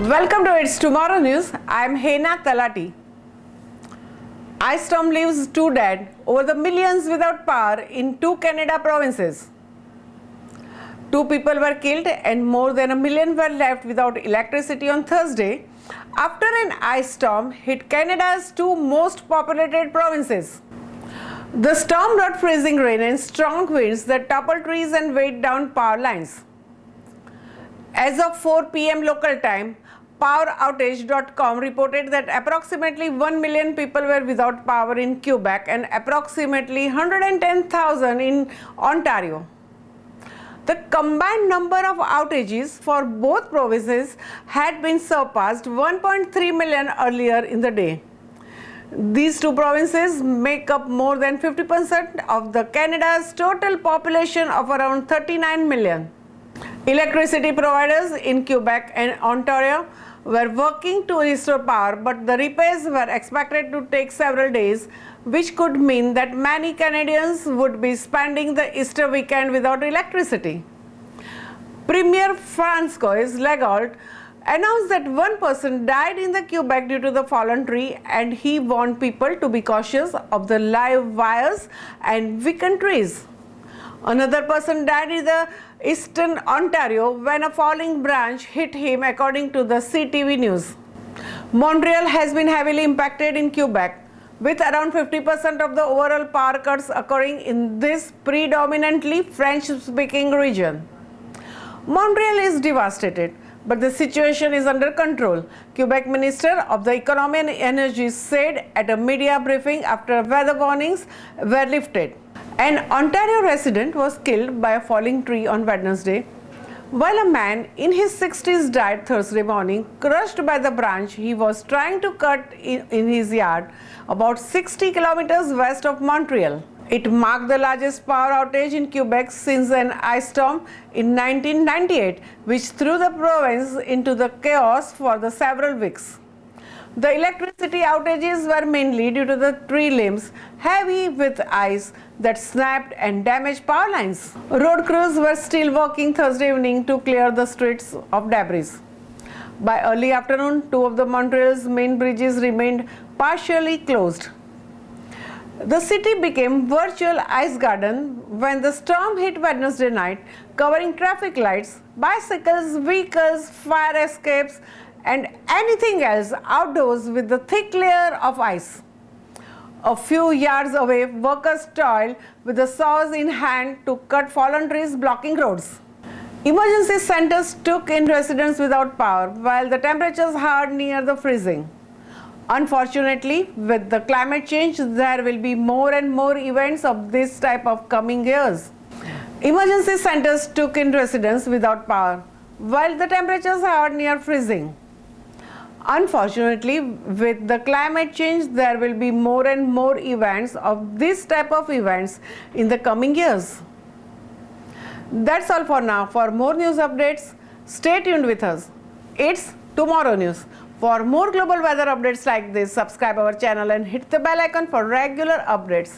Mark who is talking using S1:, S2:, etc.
S1: Welcome to It's Tomorrow News. I am Hena Talati. Ice storm leaves 2 dead, over the millions without power in 2 Canada provinces. 2 people were killed and more than 1 million were left without electricity on Thursday after an ice storm hit Canada's 2 most populated provinces. The storm brought freezing rain and strong winds that toppled trees and weighed down power lines. As of 4 p.m. local time, outages.com reported that approximately 1 million people were without power in Quebec and approximately 110,000 in Ontario. The combined number of outages for both provinces had been surpassed 1.3 million earlier in the day. These 2 provinces make up more than 50% of the Canada's total population of around 39 million. Electricity providers in Quebec and Ontario were working to restore power, but the repairs were expected to take several days, which could mean that many Canadians would be spending the Easter weekend without electricity. Premier François Legault announced that 1 person died in the Quebec due to the fallen tree, and he warned people to be cautious of the live wires and weakened trees. Another person died in the eastern Ontario when a falling branch hit him, according to the CTV News. Montreal has been heavily impacted in Quebec, with around 50% of the overall power cuts occurring in this predominantly French-speaking region. Montreal is devastated, but the situation is under control, Quebec Minister of the Economy and Energy said at a media briefing after weather warnings were lifted. An Ontario resident was killed by a falling tree on Wednesday, while a man in his 60s died Thursday morning, crushed by the branch he was trying to cut in his yard, about 60 kilometers west of Montreal. It marked the largest power outage in Quebec since an ice storm in 1998, which threw the province into the chaos for the several weeks. The electricity outages were mainly due to the tree limbs heavy with ice that snapped and damaged power lines. Road crews were still working Thursday evening to clear the streets of debris. By early afternoon, 2 of the Montreal's main bridges remained partially closed. The city became virtual ice garden when the storm hit Wednesday night, covering traffic lights, bicycles, vehicles, fire escapes, and anything else outdoors with the thick layer of ice. A few yards away, workers toiled with the saws in hand to cut fallen trees blocking roads. Emergency centers took in residents without power while the temperatures hovered near the freezing. Unfortunately, with the climate change, there will be more and more events of this type of coming years. Emergency centers took in residents without power while the temperatures hovered near freezing. Unfortunately, with the climate change, there will be more and more events of this type of events in the coming years. That's all for now. For more news updates, stay tuned with us. It's Tomorrow News. For more global weather updates like this, subscribe our channel and hit the bell icon for regular updates.